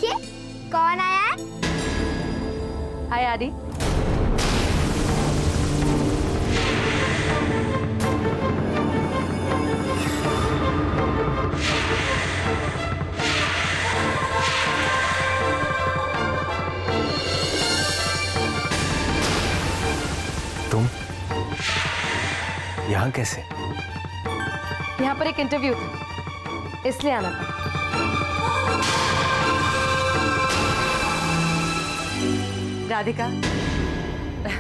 देखिए कौन आया है। हाय आदि। तुम यहाँ कैसे? यहाँ पर एक इंटरव्यू था, इसलिए आना पड़ा। राधिका,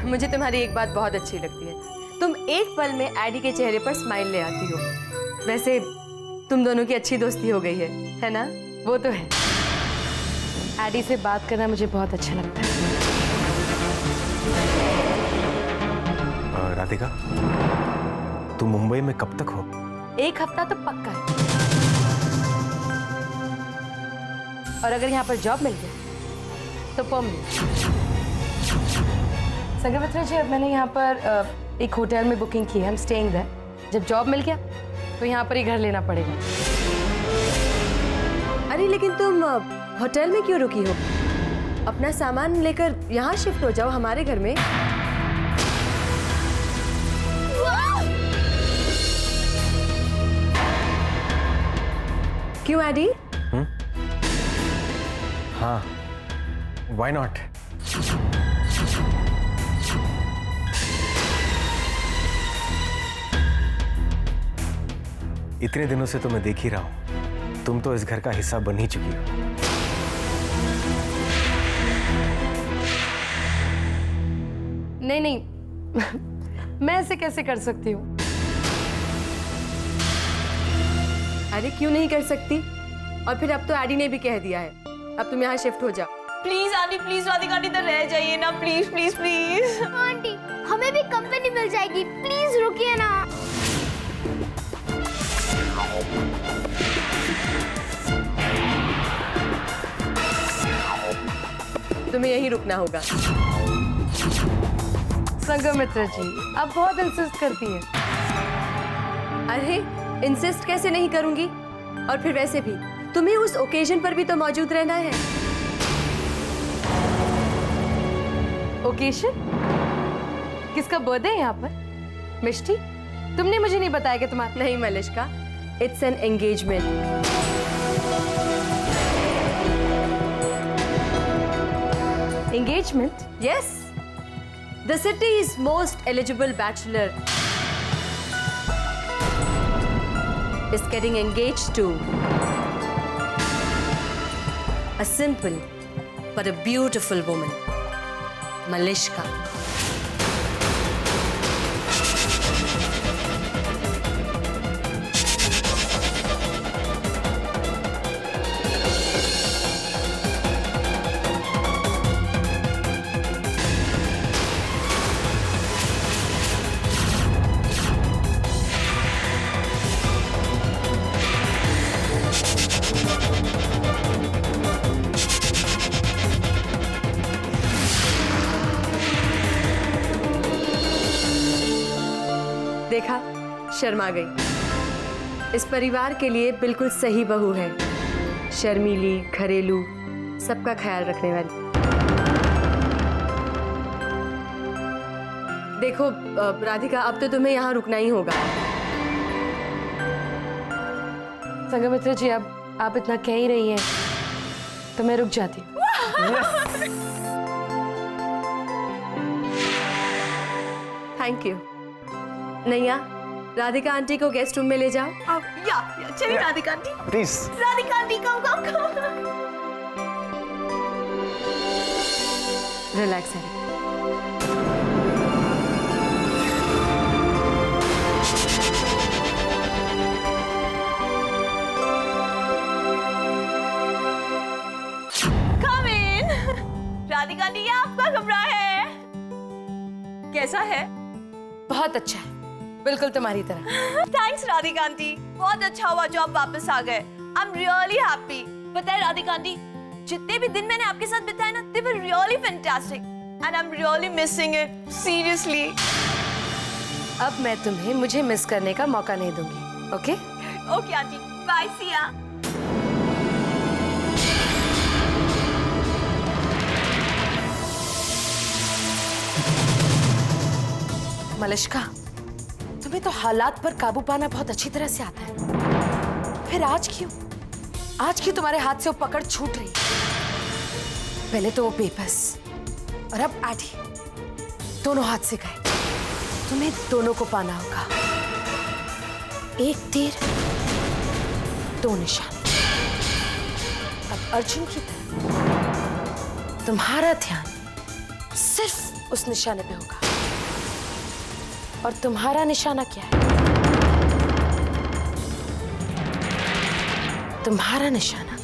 मुझे तुम्हारी एक बात बहुत अच्छी लगती है। तुम एक पल में एडी के चेहरे पर स्माइल ले आती हो। वैसे तुम दोनों की अच्छी दोस्ती हो गई है ना? वो तो है। एडी से बात करना मुझे बहुत अच्छा लगता है। राधिका, तुम मुंबई में कब तक हो? एक हफ्ता तो पक्का है। और अगर यहाँ पर जॉब मिल गई तो परमानेंट। संगमित्रा जी, अब मैंने यहाँ पर एक होटल में बुकिंग की है। हम स्टेइंग देयर। जब जॉब मिल गया तो यहाँ पर ही घर लेना पड़ेगा। अरे लेकिन तुम होटल में क्यों रुकी हो? अपना सामान लेकर यहाँ शिफ्ट हो जाओ हमारे घर में। क्यों एडी? हाँ, why not? इतने दिनों से तो मैं देख ही रहा हूं, तुम तो इस घर का हिस्सा बन ही चुकी हो। नहीं नहीं, मैं ऐसे कैसे कर सकती हूँ? अरे क्यों नहीं कर सकती? और फिर अब तो एडी ने भी कह दिया है, अब तुम यहाँ शिफ्ट हो जाओ। Please aunty, please Radhika aunty तो रह जाइए ना, प्लीज प्लीज प्लीज। आंटी हमें भी कंपनी मिल जाएगी, प्लीज रुकिए ना। तुम्हें यहीं रुकना होगा। संगमित्रा जी, आप बहुत इंसिस्ट करती हैं। अरे इंसिस्ट कैसे नहीं करूंगी? और फिर वैसे भी तुम्हें उस ओकेजन पर भी तो मौजूद रहना है। ओकेजन? किसका बर्थडे है यहाँ पर? मिष्टी, तुमने मुझे नहीं बताया कि तुम्हारा। नहीं Malishka, it's an engagement. Engagement? Yes. The city's most eligible bachelor is getting engaged to a simple but a beautiful woman, Malishka. देखा, शर्मा गई। इस परिवार के लिए बिल्कुल सही बहू है। शर्मीली, घरेलू, सबका ख्याल रखने वाली। देखो राधिका, अब तो तुम्हें यहाँ रुकना ही होगा। संगमित्रा जी, अब आप इतना कह ही रही हैं तो मैं रुक जाती हूँ। Thank you. नैया, राधिका आंटी को गेस्ट रूम में ले जाओ। या चलिए Radhika aunty. Please. Radhika aunty come. Relax है। Come in। राधिका आंटी, ये आपका कमरा है। कैसा है? बहुत अच्छा है, बिल्कुल तुम्हारी तरह। थैंक्स राधिका आंटी, बहुत अच्छा हुआ जो आप वापस आ गए। I am really happy. पता है राधिका आंटी, जितने भी दिन मैंने आपके साथ बिताए ना, they were really fantastic and I'm really missing it, seriously। अब मैं तुम्हें मुझे मिस करने का मौका नहीं दूंगी, okay? Okay aunty, bye, see ya। Malishka, तुम्हें तो हालात पर काबू पाना बहुत अच्छी तरह से आता है। फिर आज क्यों तुम्हारे हाथ से वो पकड़ छूट रही? पहले तो वो पेपर्स और अब एडी, दोनों हाथ से गए। तुम्हें दोनों को पाना होगा। एक तीर दो निशान। अब अर्जुन की तरह तुम्हारा ध्यान सिर्फ उस निशाने पे होगा। और तुम्हारा निशाना क्या है? तुम्हारा निशाना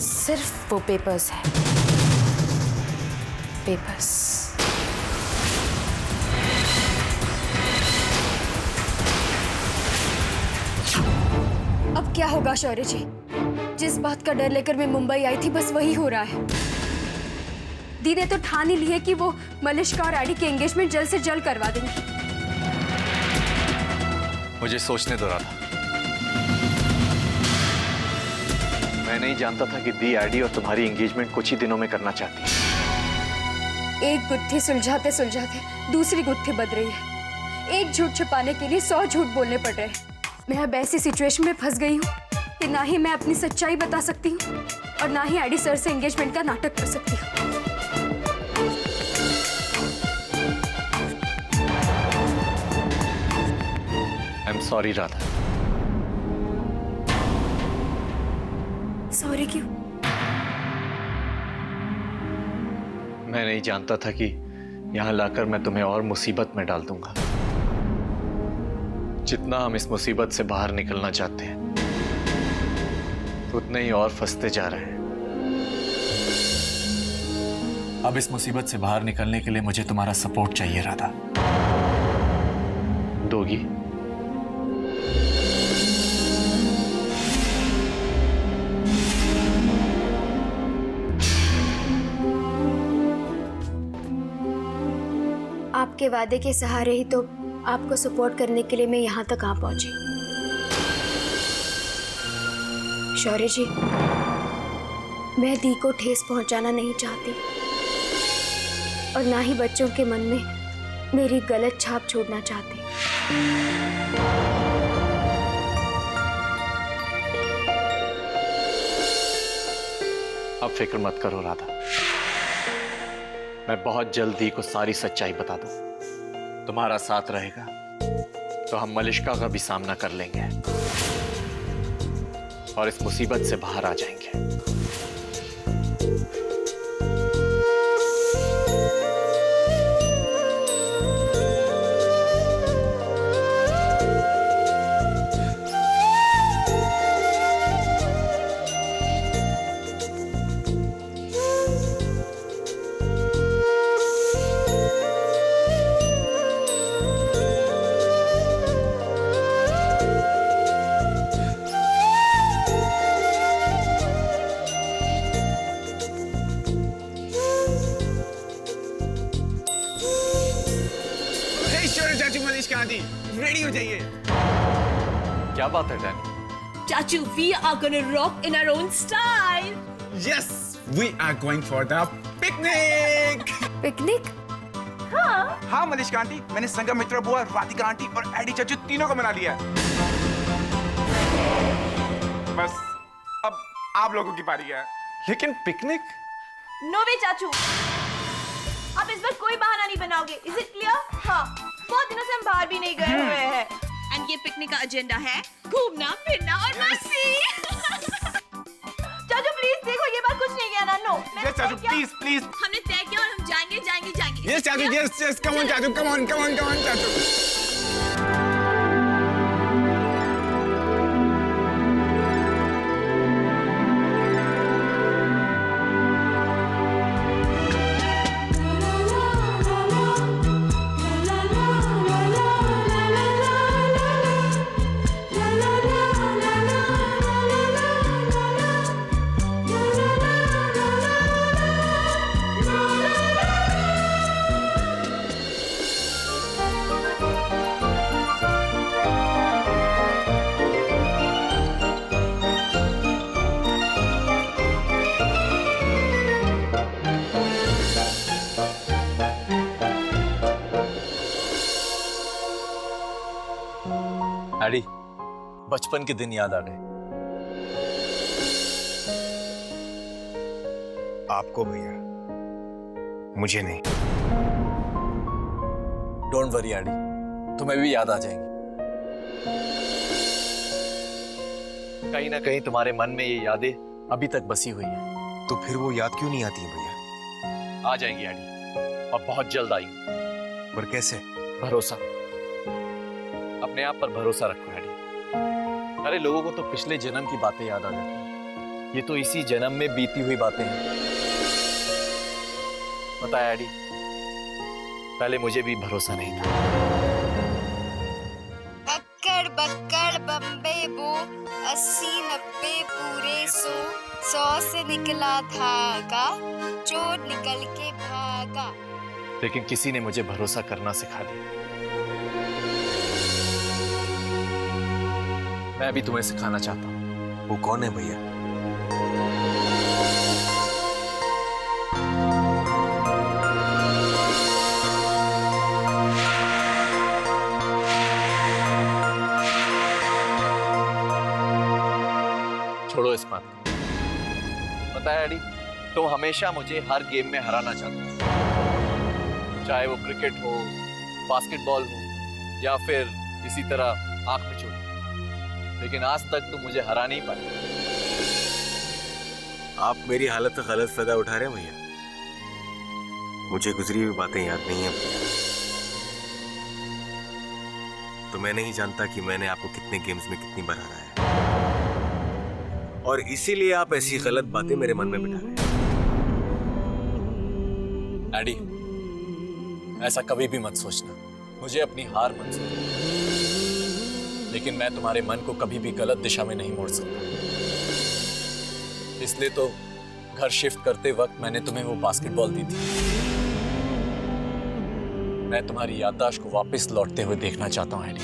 सिर्फ वो पेपर्स है। पेपर्स। अब क्या होगा शौर्य जी? जिस बात का डर लेकर मैं मुंबई आई थी बस वही हो रहा है। दी ने तो ठान ही ली है कि वो मलिश्का और एडी के एंगेजमेंट जल्द से जल्द करवा देंगी। मुझे सोचने दो राधा। मैं नहीं जानता था कि दी एडी और तुम्हारी एंगेजमेंट कुछ ही दिनों में करना चाहती है। एक गुत्थी सुलझाते सुलझाते दूसरी गुत्थी बद रही है। एक झूठ छुपाने के लिए 100 झूठ बोलने पड़ रहे हैं। मैं अब ऐसी सिचुएशन में फंस गई हूँ कि ना ही मैं अपनी सच्चाई बता सकती हूँ और ना ही एडी सर से एंगेजमेंट का नाटक कर सकती हूँ। I am sorry Radha. Sorry क्यों? मैं नहीं जानता था कि यहां लाकर मैं तुम्हें और मुसीबत में डाल दूंगा। जितना हम इस मुसीबत से बाहर निकलना चाहते हैं उतने ही और फंसते जा रहे हैं। अब इस मुसीबत से बाहर निकलने के लिए मुझे तुम्हारा सपोर्ट चाहिए राधा। दोगी? आपके वादे के सहारे ही तो आपको सपोर्ट करने के लिए मैं यहाँ तक आ पहुंची। शौर्य जी, मैं दी को ठेस पहुंचाना नहीं चाहती और ना ही बच्चों के मन में मेरी गलत छाप छोड़ना चाहती। अब फिक्र मत करो राधा। मैं बहुत जल्द दी को सारी सच्चाई बता दूं। तुम्हारा साथ रहेगा तो हम मलिश्का का भी सामना कर लेंगे और इस मुसीबत से बाहर आ जाएंगे। रेडी हो जाइए। क्या बात है डैनी? चाचू, we are gonna rock in our own style. Yes, we are going for the picnic. Picnic? हाँ मलिश्का आंटी, मैंने संगम मित्रा बुआ, राधिका आंटी और एडी चाचू तीनों को मना लिया। बस अब आप लोगों की बारी है। लेकिन पिकनिक? No way चाचू, आप इस बार कोई बहाना नहीं बनाओगे। Is it clear? हाँ, बहुत दिनों से हम बाहर भी नहीं गए हुए हैं। एंड ये पिकनिक का एजेंडा है घूमना फिरना और मस्ती। चाचू प्लीज देखो, ये बात कुछ नहीं किया ना। नो Yes चाचू, प्लीज प्लीज। हमने तय किया और हम जाएंगे जाएंगे जाएंगे। Yes चाचू, yes, come on चाचू, come on चाचू। बचपन के दिन याद आ गए। आपको भैया, मुझे नहीं। डोंट वरी एडी, तुम्हें भी याद आ जाएंगी। कहीं ना कहीं तुम्हारे मन में ये यादें अभी तक बसी हुई हैं। तो फिर वो याद क्यों नहीं आती है भैया? आ जाएंगी एडी, और बहुत जल्द आएंगी। पर कैसे? भरोसा, अपने आप पर भरोसा रखो एडी। अरे लोगों को तो पिछले जन्म की बातें याद आ जाती हैं, ये तो इसी जन्म में बीती हुई बातें हैं। पता है एडी, पहले मुझे भी भरोसा नहीं था। अक्कड़ बक्कड़ बम्बे बो 80-90 पूरे 100 से निकला धागा, चोर निकल के भागा। लेकिन किसी ने मुझे भरोसा करना सिखा दिया। मैं भी तुम्हें सिखाना चाहता हूँ। वो कौन है भैया? छोड़ो इस बात को। पता है एडी, तुम हमेशा मुझे हर गेम में हराना चाहते हो, चाहे वो क्रिकेट हो, बास्केटबॉल हो, या फिर इसी तरह आंख मिचोड़। लेकिन आज तक तुम मुझे हरा नहीं पाए। आप मेरी हालत का गलत फायदा उठा रहे हैं भैया। मुझे गुजरी हुई बातें याद नहीं है भैया। तो मैं नहीं जानता कि मैंने आपको कितने गेम्स में कितनी बार हराया है, और इसीलिए आप ऐसी गलत बातें मेरे मन में बिठा रहे हैं। एडी, ऐसा कभी भी मत सोचना, मुझे अपनी हार मत सोचना। लेकिन मैं तुम्हारे मन को कभी भी गलत दिशा में नहीं मोड़ सकता। इसलिए तो घर शिफ्ट करते वक्त मैंने तुम्हें वो बास्केटबॉल दी थी। मैं तुम्हारी याददाश्त को वापस लौटते हुए देखना चाहता हूं एडी।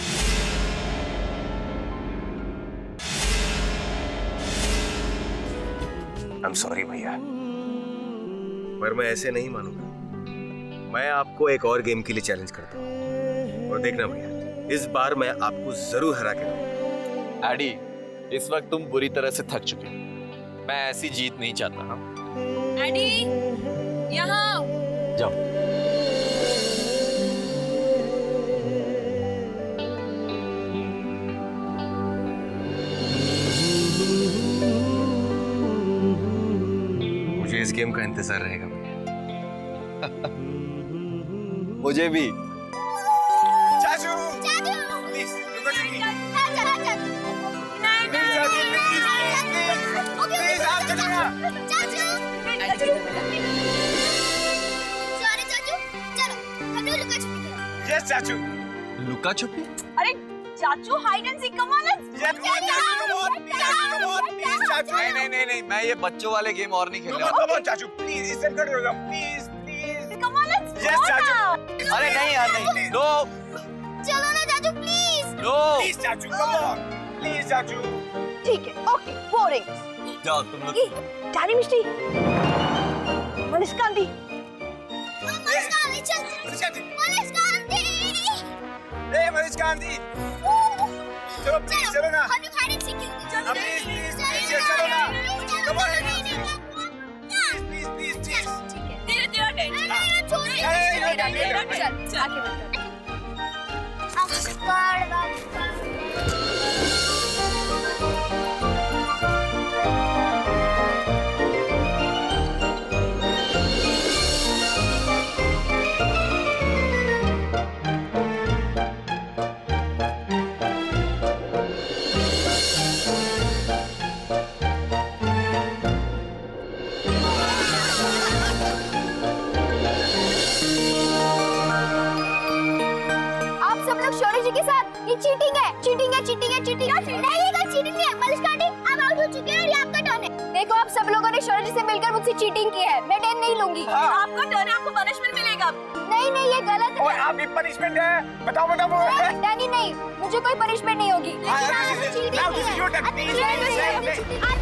I'm sorry भैया, पर मैं ऐसे नहीं मानूंगा। मैं आपको एक और गेम के लिए चैलेंज करता हूँ, और देखना भैया, इस बार मैं आपको जरूर हरा के रहूंगा। एडी, इस वक्त तुम बुरी तरह से थक चुके हो। मैं ऐसी जीत नहीं चाहता। हाँ एडी, यहाँ जाओ। मुझे इस गेम का इंतजार रहेगा भैया। मुझे भी। चाचू चाचू, प्लीज, प्लीज आप चलो ना। सॉरी चाचू, चलो हम लोग लुका छुपी खेलें। यस चाचू। लुका छुपी? अरे चाचू, hide and seek, come on let's. नहीं, मैं ये बच्चों वाले गेम और नहीं खेलने वाला। कम ऑन चाचू, प्लीज इसे कर दो, please please. Come on let's. Yes चाचू। अरे नहीं यार, नहीं। नो चलो ना चाचू प्लीज। नो। प्लीज चाचू, कम ऑन प्लीज चाचू। ठीक है, ओके, बोरिंग। जाओ तुम लोग। डैडी मिस्टी, मनीषका आंटी, मनीष गांधी, चल मनीष गांधी। ए मनीष गांधी, चलो प्लीज चलो ना। हम लोग हाइड एंड सीक खेलते हैं। प्लीज प्लीज प्लीज चलो ना। Come on please please please. धीरे धीरे टेंशन। चल आगे बढ़। चीटिंग है, चीटिंग है, चीटिंग है, चीटिंग है। नहीं ये चीटिंग नहीं है। मनीष गांधी, आप आउट हो चुके हैं और ये आपका टर्न है। देखो आप सब लोगों ने शौर्य से मिलकर मुझसे चीटिंग की है। मैं टर्न नहीं लूंगी। आपका टर्न है, आपको पनिशमेंट मिलेगा। नहीं नहीं ये गलत और है। आपकी पनिशमेंट है, बताओ बताओ वो है। नहीं नहीं, मुझे कोई पनिशमेंट नहीं होगी। Now this is your turn. Please, please, please. आप